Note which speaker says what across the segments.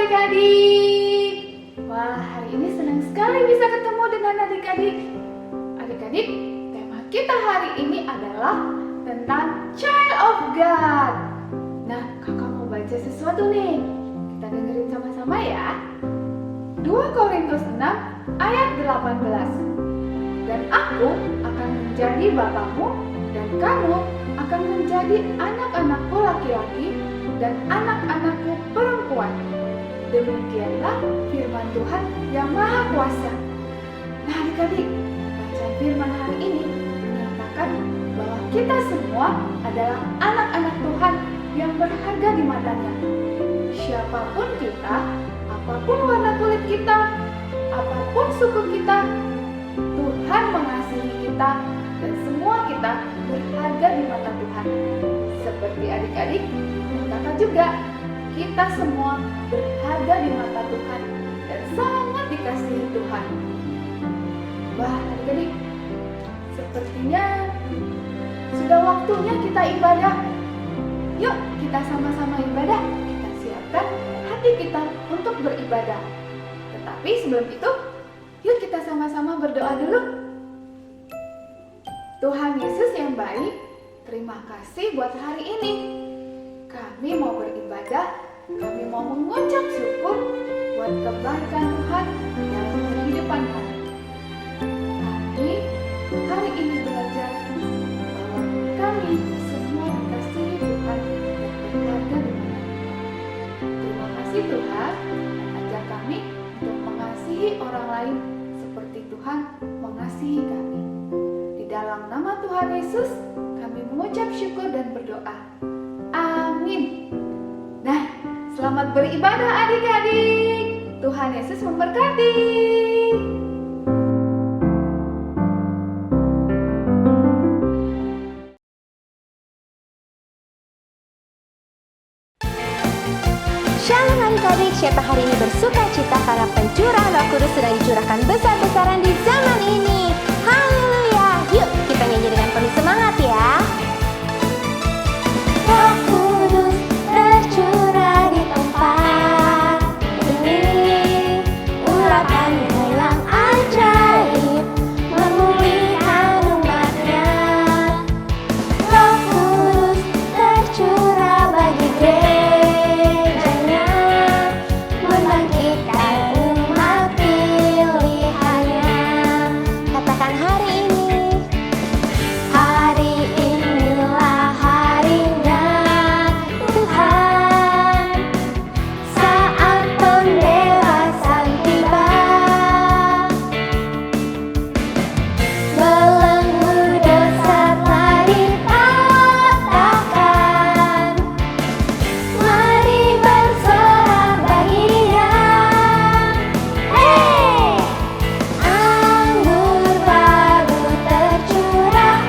Speaker 1: adik-adik. Wah, hari ini senang sekali bisa ketemu dengan adik-adik. Adik-adik, tema kita hari ini adalah tentang Child of God. Nah, kakak mau baca sesuatu nih. Kita dengerin sama-sama ya. 2 Korintus 6 ayat 18. Dan aku akan menjadi bapamu dan kamu akan menjadi anak-anakku laki-laki dan anak-anakku perempuan. Demikianlah firman Tuhan yang Maha Kuasa. Nah adik-adik, bacaan firman hari ini menyatakan bahwa kita semua adalah anak-anak Tuhan yang berharga di matanya. Siapapun kita, apapun warna kulit kita, apapun suku kita, Tuhan mengasihi kita dan semua kita berharga di mata Tuhan. Seperti adik-adik dan kakak juga, kita semua berharga di mata Tuhan dan sangat dikasihi Tuhan. Wah adik-adik, sepertinya sudah waktunya kita ibadah. Yuk kita sama-sama ibadah, kita siapkan hati kita untuk beribadah. Tetapi sebelum itu, yuk kita sama-sama berdoa dulu. Tuhan Yesus yang baik, terima kasih buat hari ini. Kami mau beribadah, kami mau mengucap syukur buat kebaikan Tuhan dalam kehidupan kami. Kami hari ini belajar bahwa kami semua dikasihi Tuhan dan berharga di mata. Terima kasih Tuhan, ajar kami untuk mengasihi orang lain seperti Tuhan mengasihi kami. Di dalam nama Tuhan Yesus, kami mengucap syukur dan berdoa. Amin. Nah, selamat beribadah adik-adik. Tuhan Yesus memberkati.
Speaker 2: Shalom adik-adik, siapa hari ini bersuka cita karena pencurahan Roh Kudus sedang dicurahkan besar-besaran di zaman ini. Haleluya. Yuk kita nyanyi dengan penuh semangat ya. Roh Kudus tercurah di tempat ini, urapannya yang ajaib memulihkan umatnya. Roh Kudus tercurah bagi gerejanya, membangkitkan umat pilihannya. Katakan hari ini, hari inilah harinya Tuhan, saat pembebasan tiba. Belenggu dosa telah dipatahkan, mari bersorak bagi Dia. Anggur baru tercurah,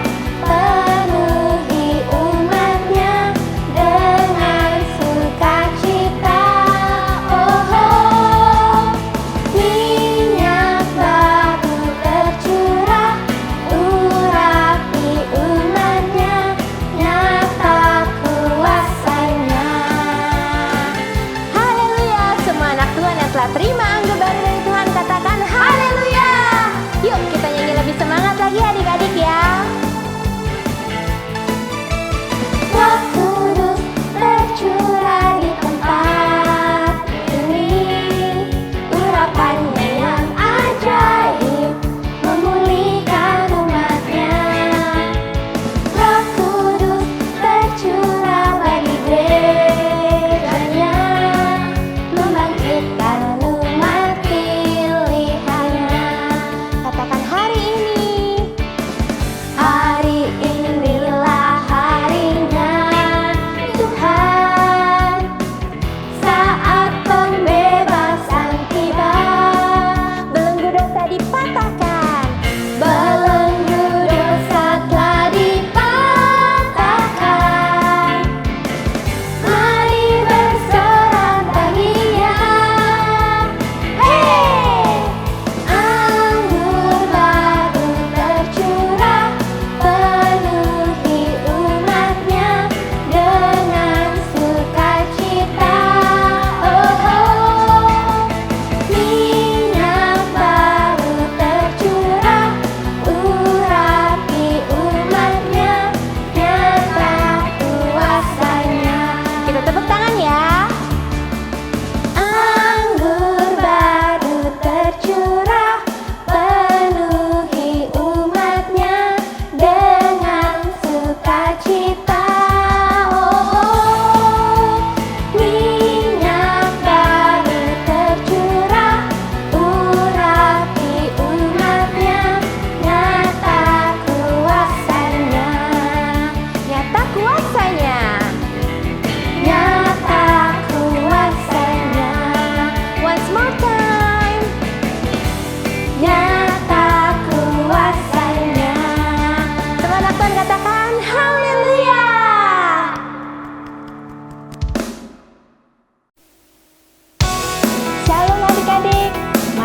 Speaker 2: penuhi umatnya dengan sukacita. Minyak baru tercurah, urapi umatnya, nyata kuasanya. Haleluya. Semua anak Tuhan yang telah terima anggur baru dari Tuhan, katakan haleluya. Yuk kita nyanyi lebih semangat lagi adik-adik ya. Roh Kudus tercurah di tempat ini, urapannya yang ajaib memulihkan umatnya. Roh Kudus tercurah bagi gerejanya, membangkitkan umat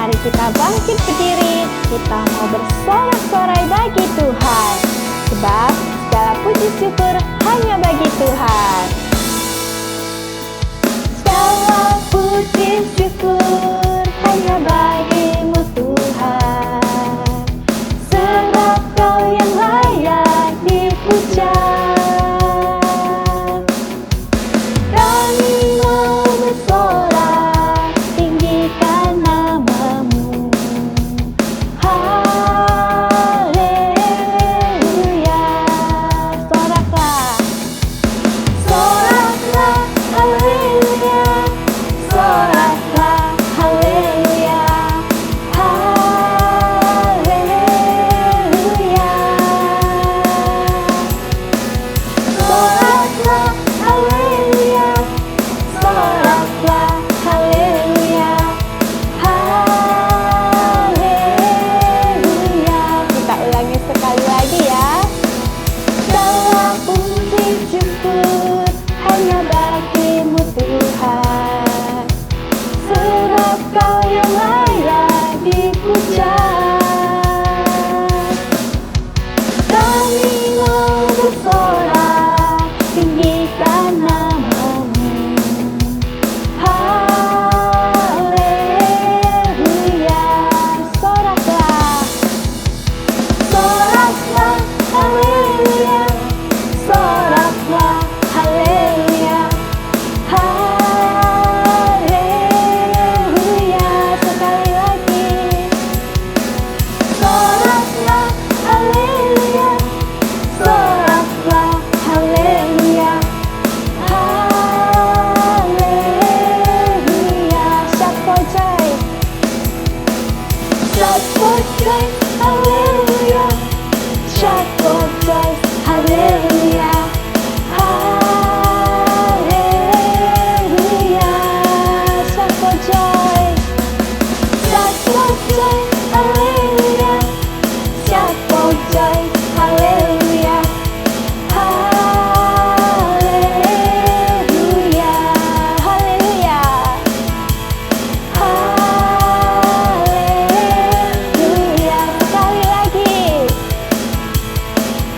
Speaker 2: Mari kita bangkit berdiri, kita mau bersorak-sorai bagi Tuhan. Sebab segala puji syukur hanya bagi Tuhan. Segala puji syukur hanya bagimu Tuhan. Sebab Kau yang layak dipuja. Kami mau bersorak, tinggikan namamu. Haleluya. Soraklah, soraklah, haleluya. Soraklah, haleluya. Haleluya. Soraklah, haleluya. Soraklah, haleluya. Haleluya. Kita ulangi sekali lagi ya. Segala puji syukur hanya bagimu Tuhan. Sebab Kau yang layak dipuja. Kami mau bersorak, tinggikan namamu. Haleluya. Soraklah, soraklah, haleluya. Soraklah, haleluya. Haleluya. Sekali lagi. Soraklah, haleluya. Soraklah, haleluya. Haleluya. Syakojai, syakojai, haleluya. Syakojai, haleluya. Haleluya. Syakojai, syakojai, haleluya. Syakojai, haleluya. Haleluya. Haleluya. Haleluya. Sekali lagi.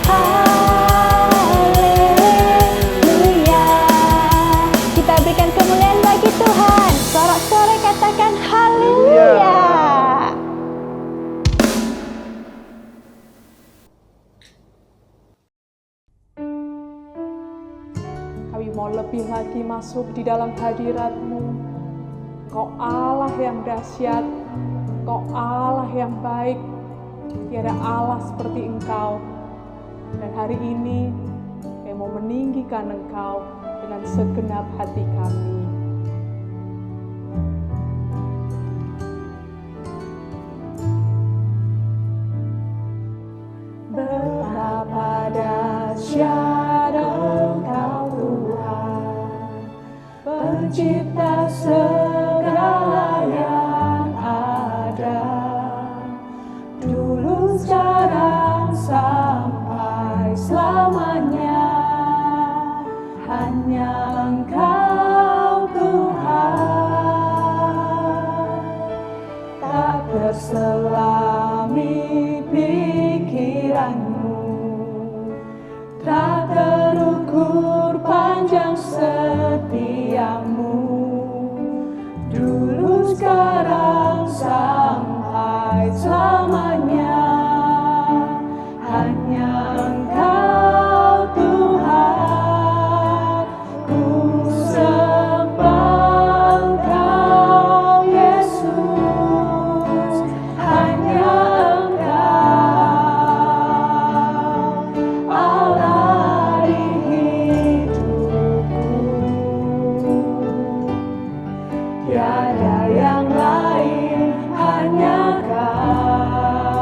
Speaker 2: Haleluya. Kita berikan kemuliaan bagi Tuhan. Sorak-sorai katakan haleluya.
Speaker 3: Kami mau lebih lagi masuk di dalam hadirat-Mu. Kau Allah yang dahsyat, Kau Allah yang baik, tiada Allah seperti Engkau. Dan hari ini kami mau meninggikan Engkau dengan segenap hati kami. Betapa dahsyat Engkau Tuhan, Pencipta segala yang ada, dulu sekarang sampai selamanya. Hanya Engkau Tuhan, tak terselami pikiranmu, tak terukur panjang setiamu, dulu sekarang sampai selamanya. Hanya Engkau Tuhan, ku sembah Engkau Yesus. Hanya Engkau Allah di hidupku, tiada yang lain, hanya Kau.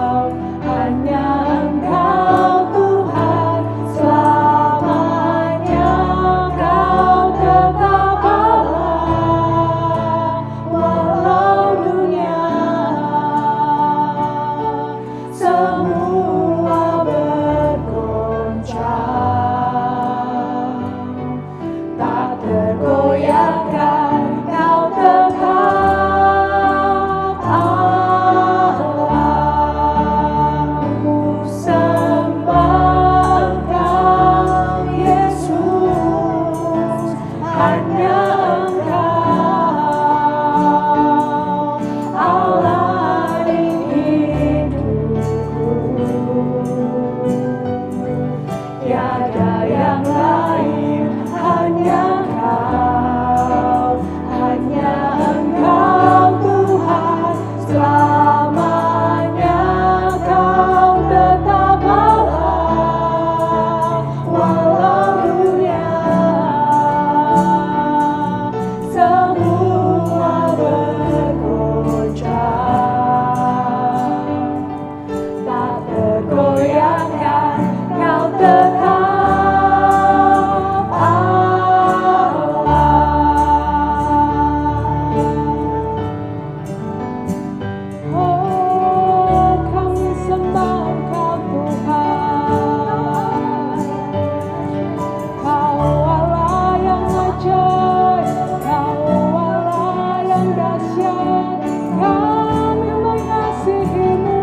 Speaker 3: dahsyat, kami mengasihi-Mu.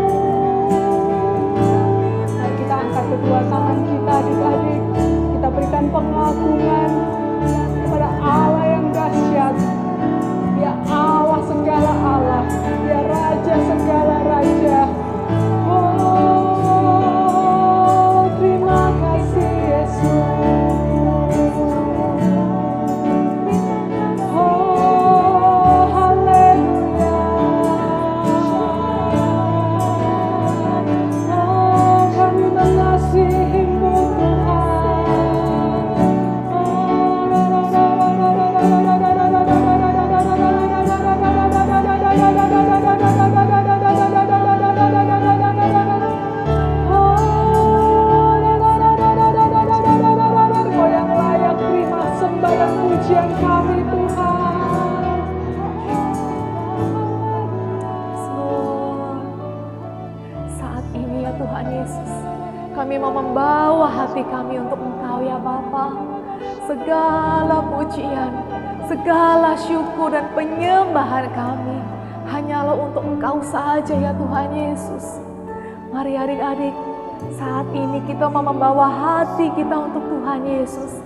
Speaker 3: Mari kita angkat kedua tangan kita adik-adik, kita berikan pengagungan kepada Allah yang dahsyat. Dia Allah segala Allah, Dia Raja segala Raja. Oh, terima kasih Yesus. Oh, haleluya. Oh, kami mengasihi-Mu Kau yang layak terima sembah dan pujian kami Tuhan. Saat ini ya Tuhan Yesus, kami mau membawa hati kami untuk Engkau ya Bapa. Segala pujian, segala syukur dan penyembahan kami hanyalah untuk Engkau saja ya Tuhan Yesus. Mari adik-adik, saat ini kita mau membawa hati kita untuk Tuhan Yesus.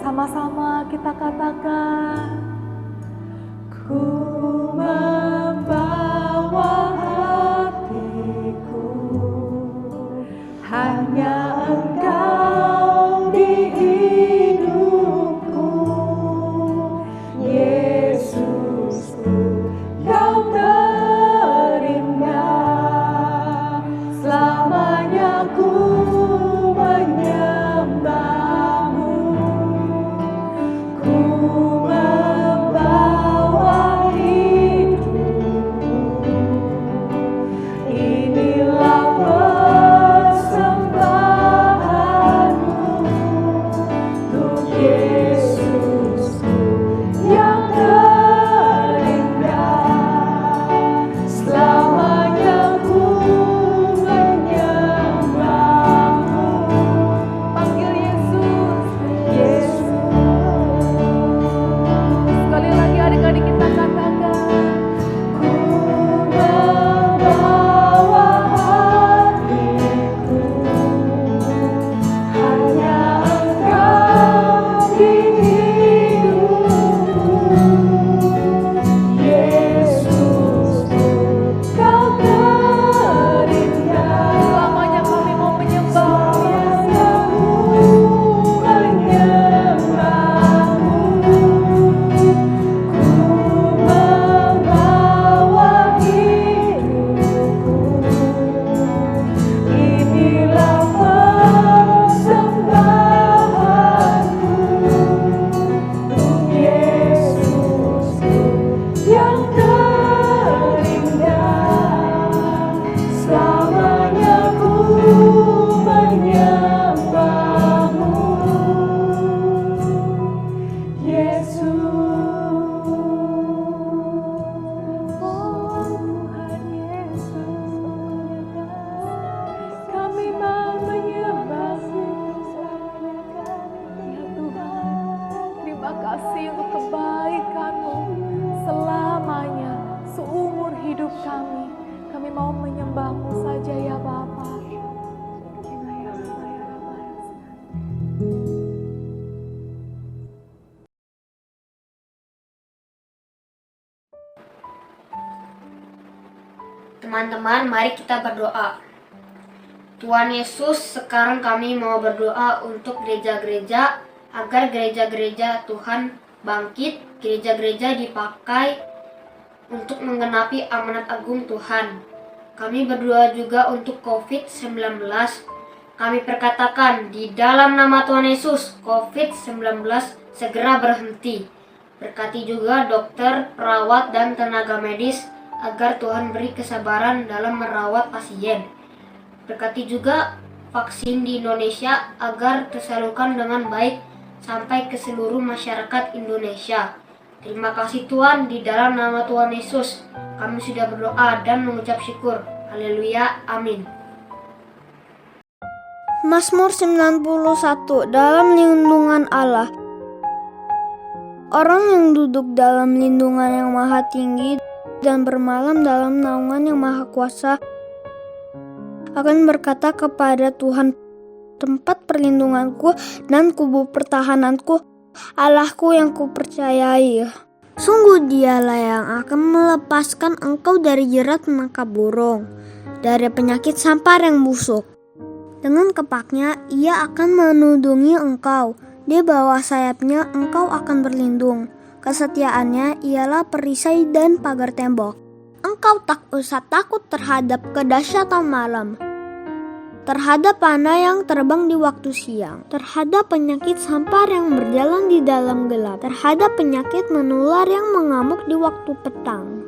Speaker 3: Sama-sama kita katakan, ku membawa hatiku, hanya Engkau di hidupku, Yesusku, Kau terindah, selamanya ku menyembah-Mu, ku membawa hidupku, inilah persembahanku untuk Yesusku yang terindah, selamanya ku menyembah-Mu. Panggil Yesus, Yesus. Sekali lagi adik-adik kita katakan, ku membawa hatiku, hanya Engkau di hidupku, Yesusku, Kau terindah, selamanya kami mau menyembah, selamanya ku menyembah-Mu, ku membawa hidupku, inilah persembahanku untuk Yesusku yang terindah, selamanya ku menyembah-Mu, Yesus. Oh Tuhan Yesus, kami mau menyembah-Mu. Ya Tuhan, terima kasih untuk kebaikan-Mu selamanya, seumur hidup kami. Kami mau menyembah-Mu saja ya Bapa.
Speaker 4: Teman-teman, mari kita berdoa. Tuhan Yesus, sekarang kami mau berdoa untuk gereja-gereja, agar gereja-gereja Tuhan bangkit, gereja-gereja dipakai untuk menggenapi amanat agung Tuhan. Kami berdoa juga untuk COVID-19. Kami perkatakan di dalam nama Tuhan Yesus, COVID-19 segera berhenti. Berkati juga dokter, perawat, dan tenaga medis, agar Tuhan beri kesabaran dalam merawat pasien. Berkati juga vaksin di Indonesia agar tersalurkan dengan baik sampai ke seluruh masyarakat Indonesia. Terima kasih Tuhan, di dalam nama Tuhan Yesus kami sudah berdoa dan mengucap syukur. Haleluya, amin.
Speaker 5: Mazmur 91. Dalam lindungan Allah. Orang yang duduk dalam lindungan yang maha tinggi dan bermalam dalam naungan yang maha kuasa akan berkata kepada Tuhan, tempat perlindunganku dan kubu pertahananku, Allahku yang kupercayai. Sungguh dialah yang akan melepaskan engkau dari jerat menangkap burung, dari penyakit sampar yang busuk. Dengan kepaknya ia akan menudungi engkau, di bawah sayapnya engkau akan berlindung. Kesetiaannya ialah perisai dan pagar tembok. Engkau tak usah takut terhadap kedahsyatan malam, terhadap panah yang terbang di waktu siang, terhadap penyakit sampar yang berjalan di dalam gelap, terhadap penyakit menular yang mengamuk di waktu petang.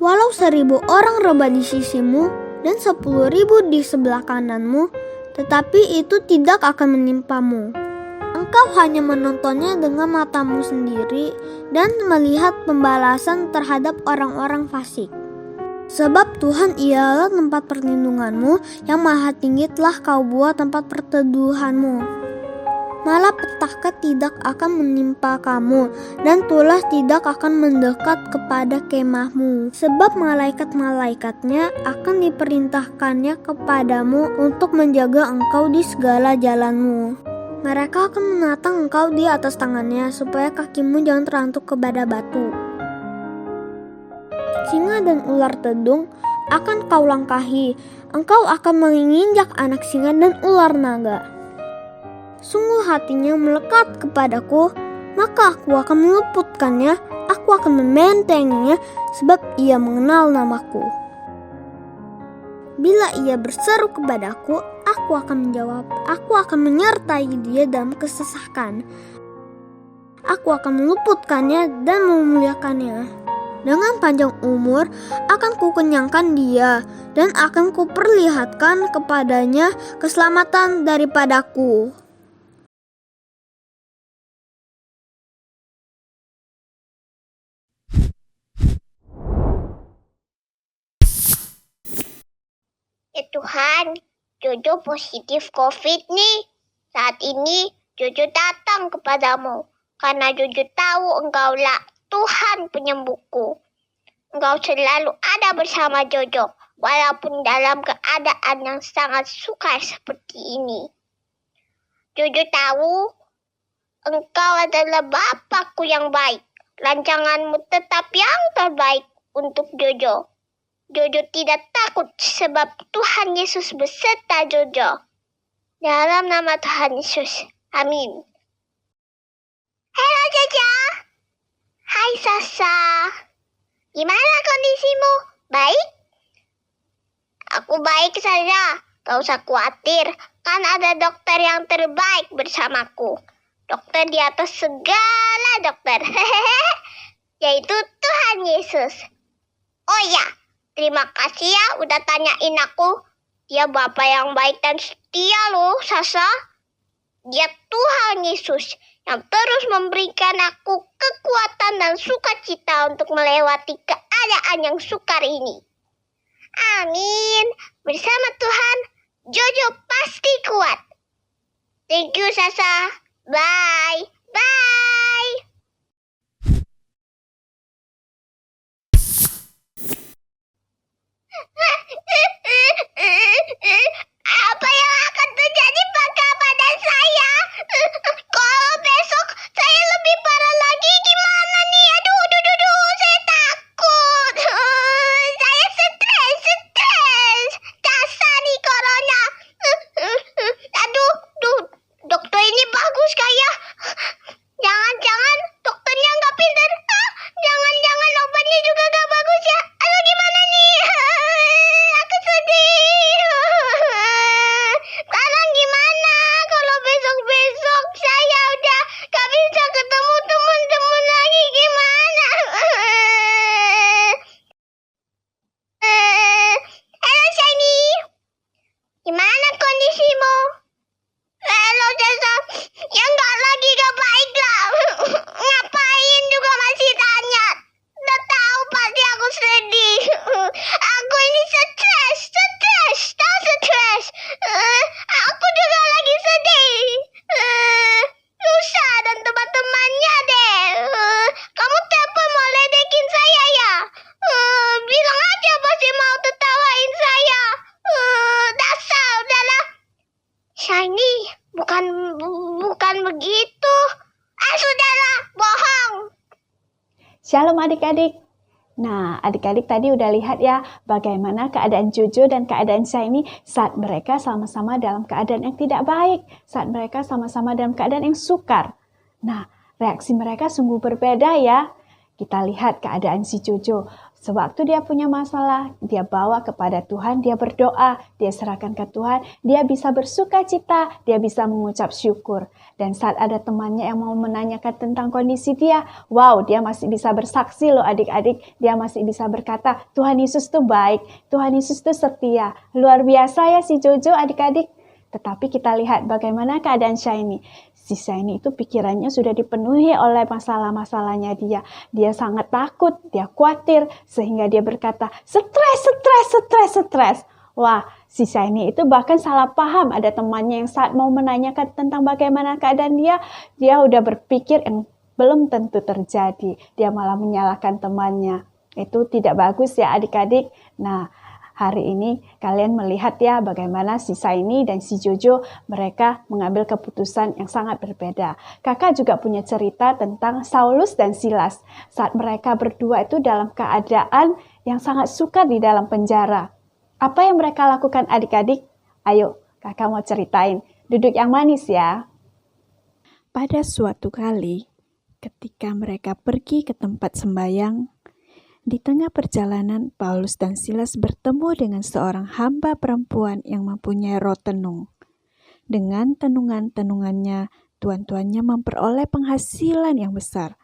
Speaker 5: Walau 1.000 orang rebah di sisimu dan 10.000 di sebelah kananmu, tetapi itu tidak akan menimpamu. Engkau hanya menontonnya dengan matamu sendiri dan melihat pembalasan terhadap orang-orang fasik. Sebab Tuhan ialah tempat perlindunganmu, yang maha tinggi telah kau buat tempat perteduhanmu. Malapetaka tidak akan menimpa kamu, dan tulah tidak akan mendekat kepada kemahmu. Sebab malaikat-malaikatnya akan diperintahkannya kepadamu untuk menjaga engkau di segala jalanmu. Mereka akan menatang engkau di atas tangannya, supaya kakimu jangan terantuk kepada batu. Singa dan ular tedung akan kau langkahi, engkau akan menginjak anak singa dan ular naga. Sungguh hatinya melekat kepadaku, maka aku akan meluputkannya, aku akan membentenginya, sebab ia mengenal namaku. Bila ia berseru kepadaku, aku akan menjawab, aku akan menyertai dia dalam kesesakan. Aku akan meluputkannya dan memuliakannya. Dengan panjang umur akan kukenyangkan dia, dan akan kuperlihatkan kepadanya keselamatan daripadaku.
Speaker 6: Ya Tuhan, Jojo positif COVID nih. Saat ini Jojo datang kepadamu, karena Jojo tahu Engkaulah Tuhan penyembuhku. Engkau selalu ada bersama Jojo, walaupun dalam keadaan yang sangat sukar seperti ini. Jojo tahu Engkau adalah Bapakku yang baik. Rancanganmu tetap yang terbaik untuk Jojo. Jojo tidak takut sebab Tuhan Yesus beserta Jojo. Dalam nama Tuhan Yesus. Amin. Halo Jojo. Hai Sasa. Gimana kondisimu? Baik? Aku baik saja. Gak usah khawatir. Kan ada dokter yang terbaik bersamaku. Dokter di atas segala dokter. Yaitu Tuhan Yesus. Oh ya. Terima kasih ya udah tanyain aku. Dia Bapa yang baik dan setia loh, Sasa. Dia Tuhan Yesus yang terus memberikan aku kekuatan dan sukacita untuk melewati keadaan yang sukar ini. Amin. Bersama Tuhan, Jojo pasti kuat. Thank you, Sasa. Bye. Bye. Apa yang akan terjadi pada saya? Kalau besok saya lebih parah lagi gimana nih? Aduh, saya takut. Saya stres. Dasar nih corona. Aduh, dokter ini bagus kayak. Jangan
Speaker 7: adik-adik? Nah, adik-adik tadi udah lihat ya bagaimana keadaan Jojo dan keadaan Shiny saat mereka sama-sama dalam keadaan yang tidak baik, saat mereka sama-sama dalam keadaan yang sukar. Nah, reaksi mereka sungguh berbeda ya. Kita lihat keadaan si Jojo. Sewaktu dia punya masalah, dia bawa kepada Tuhan, dia berdoa, dia serahkan ke Tuhan, dia bisa bersuka cita, dia bisa mengucap syukur. Dan saat ada temannya yang mau menanyakan tentang kondisi dia, wow, dia masih bisa bersaksi loh adik-adik, dia masih bisa berkata, Tuhan Yesus tuh baik, Tuhan Yesus tuh setia. Luar biasa ya si Jojo adik-adik. Tetapi kita lihat bagaimana keadaan Shiny. Si Shiny itu pikirannya sudah dipenuhi oleh masalah-masalahnya dia. Dia sangat takut, dia khawatir, sehingga dia berkata, stres. Wah, si Shiny itu bahkan salah paham. Ada temannya yang saat mau menanyakan tentang bagaimana keadaan dia udah berpikir yang belum tentu terjadi. Dia malah menyalahkan temannya. Itu tidak bagus ya adik-adik. Nah, hari ini kalian melihat ya bagaimana si Shiny dan si Jojo mereka mengambil keputusan yang sangat berbeda. Kakak juga punya cerita tentang Saulus dan Silas saat mereka berdua itu dalam keadaan yang sangat sukar di dalam penjara. Apa yang mereka lakukan adik-adik? Ayo kakak mau ceritain. Duduk yang manis ya.
Speaker 8: Pada suatu kali ketika mereka pergi ke tempat sembayang, di tengah perjalanan, Paulus dan Silas bertemu dengan seorang hamba perempuan yang mempunyai roh tenung. Dengan tenungan-tenungannya, tuan-tuannya memperoleh penghasilan yang besar.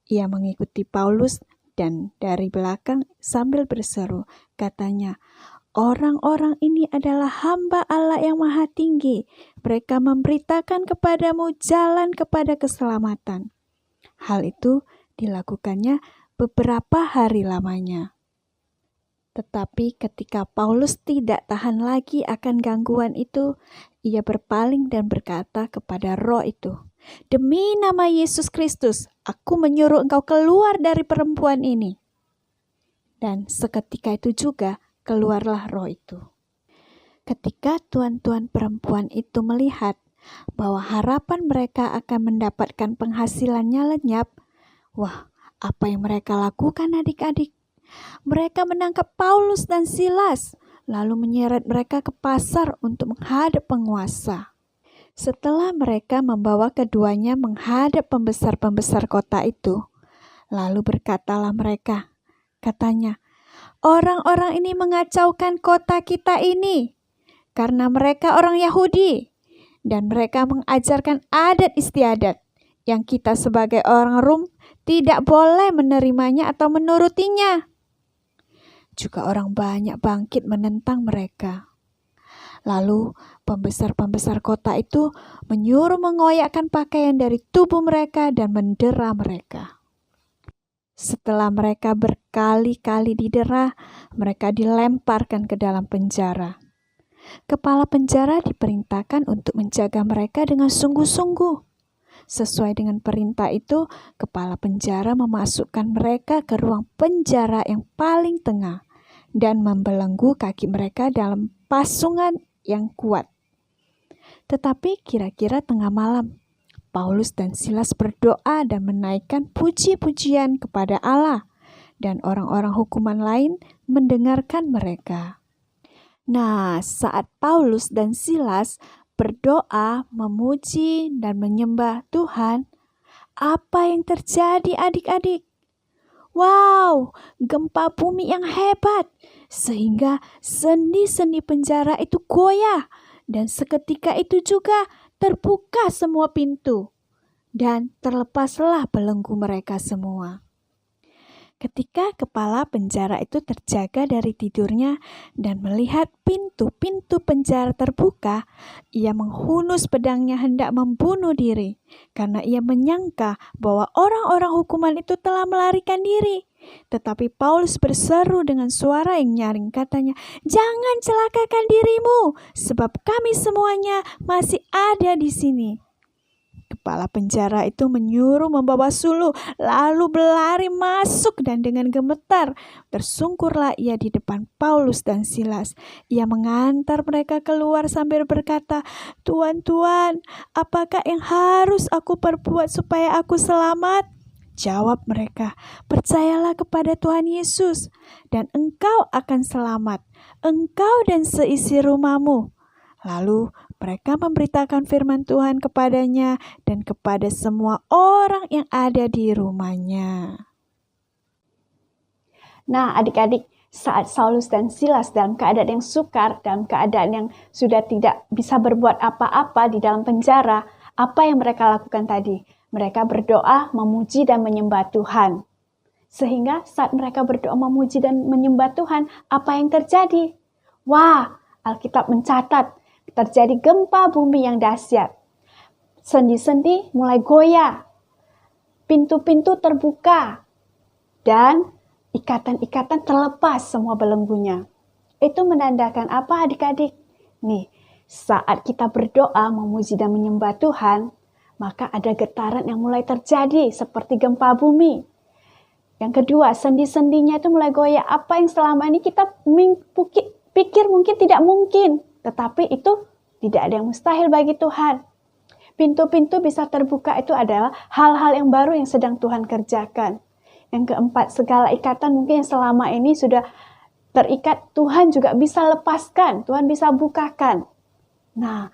Speaker 8: Ia mengikuti Paulus dan dari belakang sambil berseru, katanya, orang-orang ini adalah hamba Allah yang Maha Tinggi. Mereka memberitakan kepadamu jalan kepada keselamatan. Hal itu dilakukannya beberapa hari lamanya. Tetapi ketika Paulus tidak tahan lagi akan gangguan itu, ia berpaling dan berkata kepada roh itu, "Demi nama Yesus Kristus, aku menyuruh engkau keluar dari perempuan ini." Dan seketika itu juga keluarlah roh itu. Ketika tuan-tuan perempuan itu melihat bahwa harapan mereka akan mendapatkan penghasilannya lenyap, wah, apa yang mereka lakukan adik-adik? Mereka menangkap Paulus dan Silas, lalu menyeret mereka ke pasar untuk menghadap penguasa. Setelah mereka membawa keduanya menghadap pembesar-pembesar kota itu, lalu berkatalah mereka, katanya, orang-orang ini mengacaukan kota kita ini, karena mereka orang Yahudi, dan mereka mengajarkan adat istiadat, yang kita sebagai orang Rom tidak boleh menerimanya atau menurutinya. Juga orang banyak bangkit menentang mereka. Lalu pembesar-pembesar kota itu menyuruh mengoyakkan pakaian dari tubuh mereka dan mendera mereka. Setelah mereka berkali-kali didera, mereka dilemparkan ke dalam penjara. Kepala penjara diperintahkan untuk menjaga mereka dengan sungguh-sungguh. Sesuai dengan perintah itu, kepala penjara memasukkan mereka ke ruang penjara yang paling tengah dan membelenggu kaki mereka dalam pasungan yang kuat. Tetapi kira-kira tengah malam, Paulus dan Silas berdoa dan menaikkan puji-pujian kepada Allah, dan orang-orang hukuman lain mendengarkan mereka. Nah, saat Paulus dan Silas berdoa, memuji, dan menyembah Tuhan, apa yang terjadi adik-adik? Wow, gempa bumi yang hebat, sehingga sendi-sendi penjara itu goyah, dan seketika itu juga terbuka semua pintu, dan terlepaslah belenggu mereka semua. Ketika kepala penjara itu terjaga dari tidurnya dan melihat pintu-pintu penjara terbuka, ia menghunus pedangnya hendak membunuh diri, karena ia menyangka bahwa orang-orang hukuman itu telah melarikan diri. Tetapi Paulus berseru dengan suara yang nyaring, katanya, "Jangan celakakan dirimu, sebab kami semuanya masih ada di sini." Kepala penjara itu menyuruh membawa suluh, lalu berlari masuk dan dengan gemetar tersungkurlah ia di depan Paulus dan Silas. Ia mengantar mereka keluar sambil berkata, "Tuan, apakah yang harus aku perbuat supaya aku selamat?" Jawab mereka, "Percayalah kepada Tuhan Yesus, dan engkau akan selamat, engkau dan seisi rumahmu." Lalu mereka memberitakan firman Tuhan kepadanya dan kepada semua orang yang ada di rumahnya.
Speaker 7: Nah, adik-adik, saat Saulus dan Silas dalam keadaan yang sukar, dalam keadaan yang sudah tidak bisa berbuat apa-apa di dalam penjara, apa yang mereka lakukan tadi? Mereka berdoa, memuji, dan menyembah Tuhan. Sehingga saat mereka berdoa, memuji, dan menyembah Tuhan, apa yang terjadi? Wah, Alkitab mencatat, terjadi gempa bumi yang dahsyat. Sendi-sendi mulai goyah, pintu-pintu terbuka, dan ikatan-ikatan terlepas semua belenggunya. Itu menandakan apa adik-adik? Nih, saat kita berdoa, memuji dan menyembah Tuhan, maka ada getaran yang mulai terjadi seperti gempa bumi. Yang kedua, sendi-sendinya itu mulai goyah. Apa yang selama ini kita pikir mungkin tidak mungkin, tetapi itu tidak ada yang mustahil bagi Tuhan. Pintu-pintu bisa terbuka, itu adalah hal-hal yang baru yang sedang Tuhan kerjakan. Yang keempat, segala ikatan mungkin yang selama ini sudah terikat, Tuhan juga bisa lepaskan, Tuhan bisa bukakan. Nah,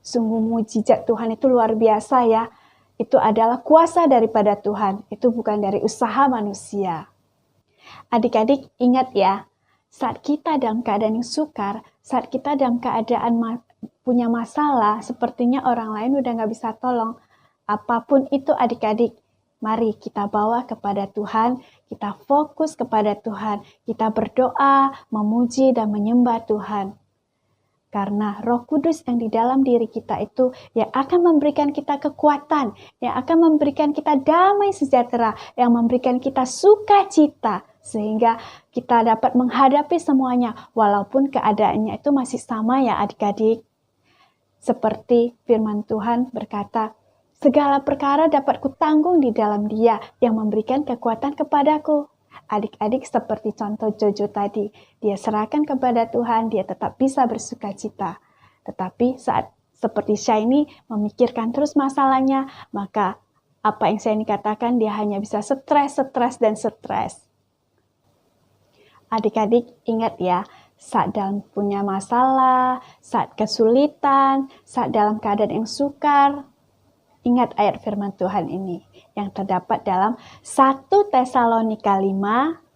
Speaker 7: sungguh mujizat Tuhan itu luar biasa ya. Itu adalah kuasa daripada Tuhan, itu bukan dari usaha manusia. Adik-adik ingat ya, saat kita dalam keadaan yang sukar, saat kita dalam keadaan punya masalah, sepertinya orang lain udah gak bisa tolong. Apapun itu adik-adik, mari kita bawa kepada Tuhan, kita fokus kepada Tuhan, kita berdoa, memuji dan menyembah Tuhan. Karena Roh Kudus yang di dalam diri kita itu yang akan memberikan kita kekuatan, yang akan memberikan kita damai sejahtera, yang memberikan kita sukacita, sehingga kita dapat menghadapi semuanya, walaupun keadaannya itu masih sama ya adik-adik. Seperti firman Tuhan berkata, segala perkara dapat kutanggung di dalam Dia yang memberikan kekuatan kepadaku. Adik-adik seperti contoh Jojo tadi, dia serahkan kepada Tuhan, dia tetap bisa bersukacita. Tetapi saat seperti Shaini memikirkan terus masalahnya, maka apa yang Shaini katakan, dia hanya bisa stres. Adik-adik ingat ya, saat dalam punya masalah, saat kesulitan, saat dalam keadaan yang sukar, ingat ayat firman Tuhan ini yang terdapat dalam 1 Tesalonika 5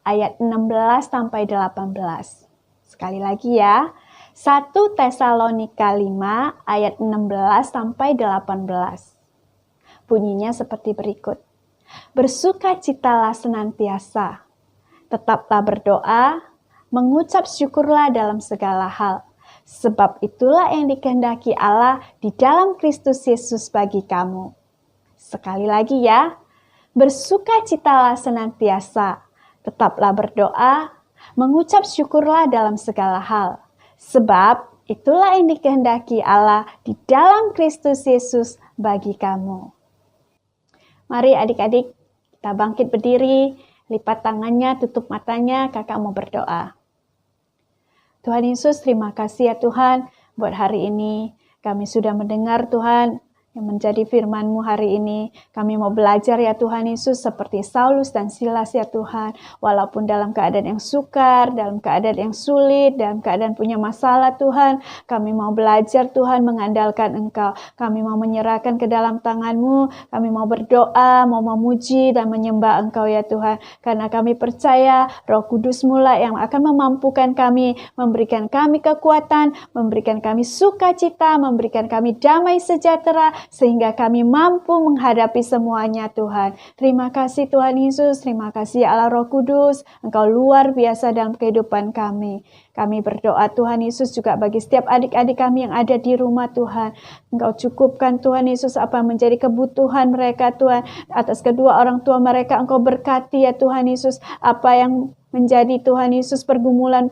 Speaker 7: ayat 16 sampai 18. Sekali lagi ya. 1 Tesalonika 5 ayat 16 sampai 18. Bunyinya seperti berikut. Bersukacitalah senantiasa. Tetaplah berdoa, mengucap syukurlah dalam segala hal. Sebab itulah yang dikehendaki Allah di dalam Kristus Yesus bagi kamu. Sekali lagi ya, bersukacitalah senantiasa, tetaplah berdoa, mengucap syukurlah dalam segala hal. Sebab itulah yang dikehendaki Allah di dalam Kristus Yesus bagi kamu. Mari adik-adik, kita bangkit berdiri, lipat tangannya, tutup matanya, kakak mau berdoa. Tuhan Yesus, terima kasih ya Tuhan, buat hari ini kami sudah mendengar Tuhan, yang menjadi firman-Mu hari ini. Kami mau belajar ya Tuhan Yesus seperti Saulus dan Silas ya Tuhan. Walaupun dalam keadaan yang sukar, dalam keadaan yang sulit, dalam keadaan punya masalah Tuhan. Kami mau belajar Tuhan mengandalkan Engkau. Kami mau menyerahkan ke dalam tangan-Mu. Kami mau berdoa, mau memuji dan menyembah Engkau ya Tuhan. Karena kami percaya Roh Kudus-Mu lah yang akan memampukan kami, memberikan kami kekuatan, memberikan kami sukacita, memberikan kami damai sejahtera, sehingga kami mampu menghadapi semuanya Tuhan. Terima kasih Tuhan Yesus, terima kasih Allah Roh Kudus, Engkau luar biasa dalam kehidupan kami. Kami berdoa Tuhan Yesus juga bagi setiap adik-adik kami yang ada di rumah Tuhan. Engkau cukupkan Tuhan Yesus apa menjadi kebutuhan mereka Tuhan. Atas kedua orang tua mereka Engkau berkati ya Tuhan Yesus. Apa yang menjadi Tuhan Yesus pergumulan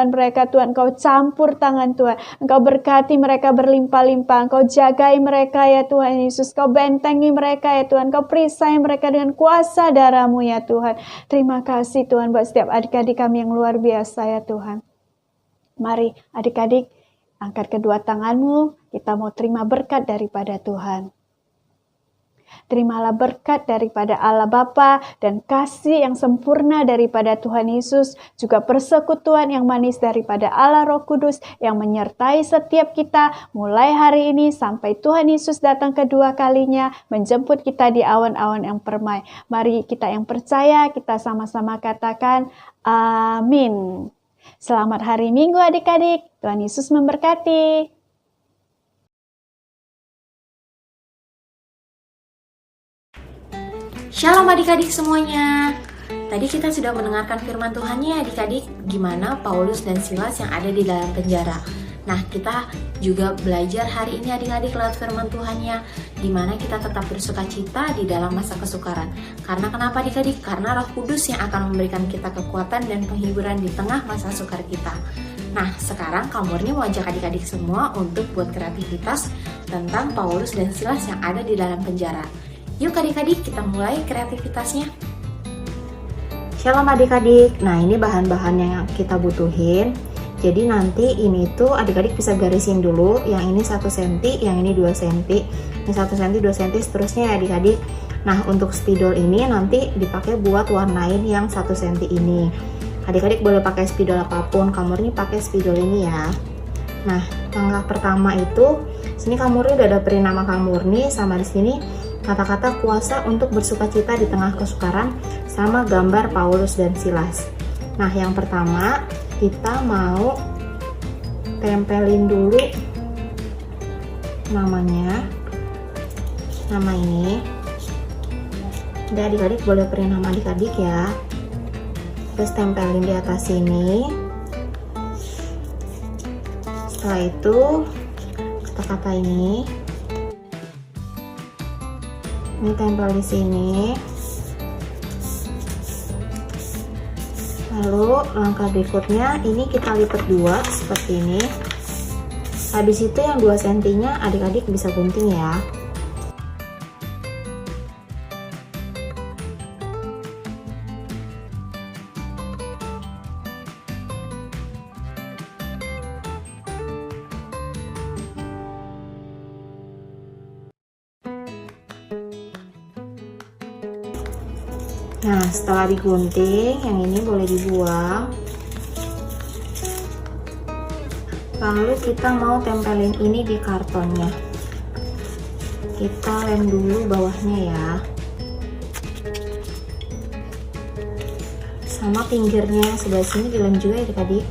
Speaker 7: mereka Tuhan. Engkau campur tangan Tuhan. Engkau berkati mereka berlimpah-limpah. Engkau jagai mereka ya Tuhan Yesus. Engkau bentengi mereka ya Tuhan. Engkau perisai mereka dengan kuasa darah-Mu ya Tuhan. Terima kasih Tuhan buat setiap adik-adik kami yang luar biasa ya Tuhan. Mari adik-adik angkat kedua tangan-Mu. Kita mau terima berkat daripada Tuhan. Terimalah berkat daripada Allah Bapa dan kasih yang sempurna daripada Tuhan Yesus, juga persekutuan yang manis daripada Allah Roh Kudus yang menyertai setiap kita mulai hari ini sampai Tuhan Yesus datang kedua kalinya menjemput kita di awan-awan yang permai. Mari kita yang percaya, kita sama-sama katakan amin. Selamat hari Minggu adik-adik, Tuhan Yesus memberkati.
Speaker 9: Shalom adik-adik semuanya. Tadi kita sudah mendengarkan firman Tuhannya adik-adik, gimana Paulus dan Silas yang ada di dalam penjara. Nah, kita juga belajar hari ini adik-adik lewat firman Tuhannya, gimana kita tetap bersuka cita di dalam masa kesukaran. Karena kenapa adik-adik? Karena Roh Kudus yang akan memberikan kita kekuatan dan penghiburan di tengah masa sukar kita. Nah, sekarang Kak Murni mau ajak adik-adik semua untuk buat kreativitas tentang Paulus dan Silas yang ada di dalam penjara. Yuk adik-adik, kita mulai kreativitasnya.
Speaker 10: Shalom adik-adik. Nah, ini bahan-bahan yang kita butuhin. Jadi nanti ini tuh adik-adik bisa garisin dulu. Yang ini 1 cm, yang ini 2 cm. Ini 1 cm, 2 cm, seterusnya ya adik-adik. Nah, untuk spidol ini nanti dipakai buat warnain yang 1 cm ini. Adik-adik boleh pakai spidol apapun. Kak Murni pakai spidol ini ya. Nah, langkah pertama itu, sini Kak Murni udah dapetin nama Kak Murni, sama di sini kata-kata kuasa untuk bersukacita di tengah kesukaran sama gambar Paulus dan Silas. Nah, yang pertama kita mau tempelin dulu namanya, nama ini. Udah adik-adik boleh print nama adik-adik ya. Terus tempelin di atas sini. Setelah itu kata-kata ini tempel di sini. Lalu langkah berikutnya ini kita lipat 2 seperti ini. Habis itu yang 2 cm nya adik-adik bisa gunting ya. Nah, setelah digunting, yang ini boleh dibuang. Lalu kita mau tempelin ini di kartonnya. Kita lem dulu bawahnya ya. Sama pinggirnya sebelah sini dilem juga ya adik-adik.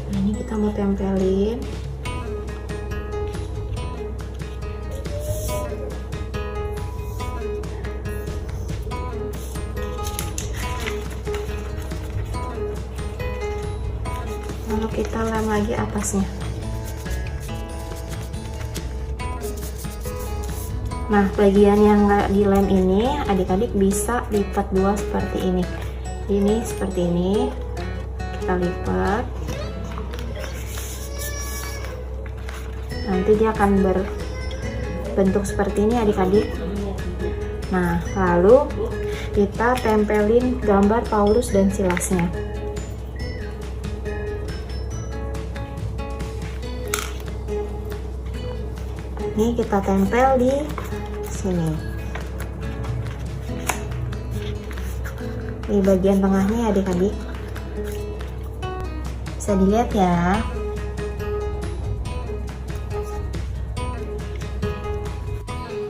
Speaker 10: Nah, ini kita mau tempelin. Lalu kita lem lagi atasnya. Nah, bagian yang nggak dilem ini adik-adik bisa lipat 2 seperti ini. Ini seperti ini, kita lipat. Nanti dia akan berbentuk seperti ini adik-adik. Nah, lalu kita tempelin gambar Paulus dan Silasnya. Ini kita tempel di sini. Di bagian tengahnya ya adik-adik. Bisa dilihat ya.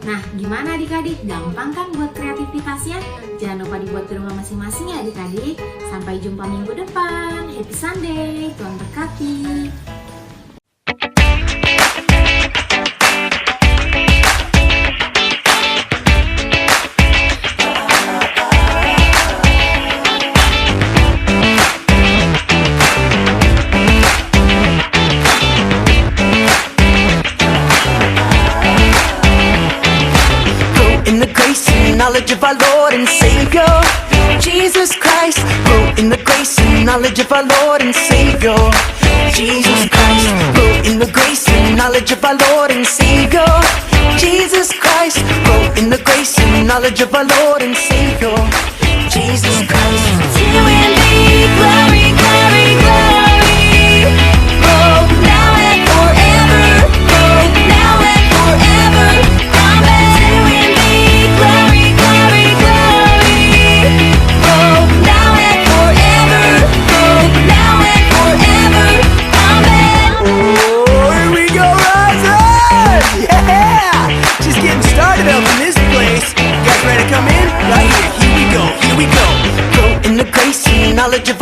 Speaker 9: Nah, gimana adik-adik? Gampang kan buat kreativitasnya? Jangan lupa dibuat di rumah masing-masing ya adik-adik. Sampai jumpa minggu depan. Happy Sunday. Tuhan berkati.
Speaker 11: Knowledge of our Lord and Savior, Jesus Christ. Grow in the grace and knowledge of our Lord and Savior, Jesus Christ. Grow in the grace and knowledge of our Lord and Savior, Jesus Christ. Grow in the grace and knowledge of our Lord and Savior, Jesus Christ. Till we leave, glory, glory, glory. Grow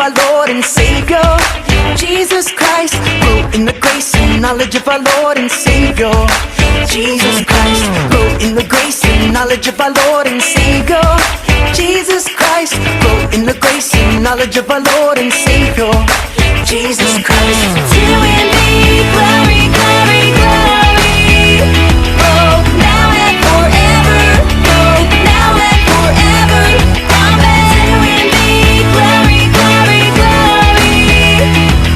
Speaker 11: our Lord and Savior, Jesus Christ. Grow in the grace and knowledge of our Lord and Savior, Jesus Christ. Grow in the grace and knowledge of our Lord and Savior, Jesus Christ. Grow in the grace and knowledge of our Lord and Savior, Jesus Christ. To Him be glory, glory, glory. Oh, now and forever. Oh, now and forever. Amen. To Him be glory, glory, glory.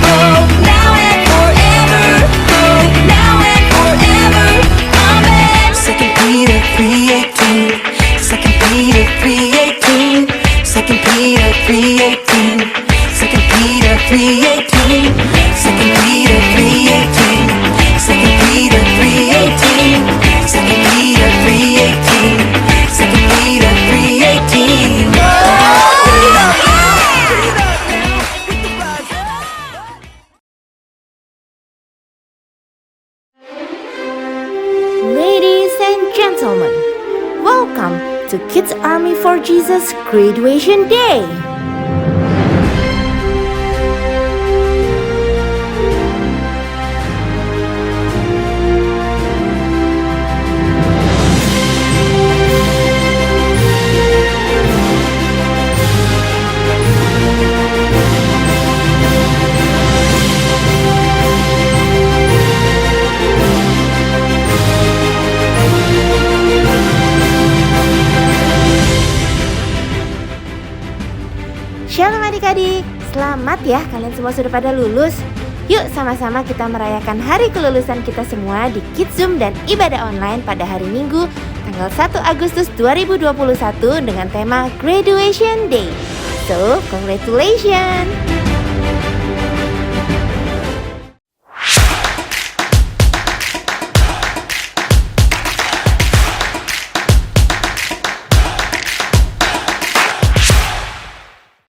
Speaker 11: Oh, now and forever. Oh, now and forever. Amen. 2 Peter 3:18. 2 Peter 3:18. 2 Peter 3:18. 2 Peter 3:18. 2 Peter 3:18. 2 Peter 3:18. 2 Peter 3:18. 2 Peter 3:18.
Speaker 2: Ladies and gentlemen, welcome to Kids Army for Jesus Graduation Day. Shalom adik-adik, selamat ya kalian semua sudah pada lulus. Yuk sama-sama kita merayakan hari kelulusan kita semua di Kids Zoom dan ibadah online pada hari Minggu tanggal 1 Agustus 2021 dengan tema Graduation Day. So, congratulations!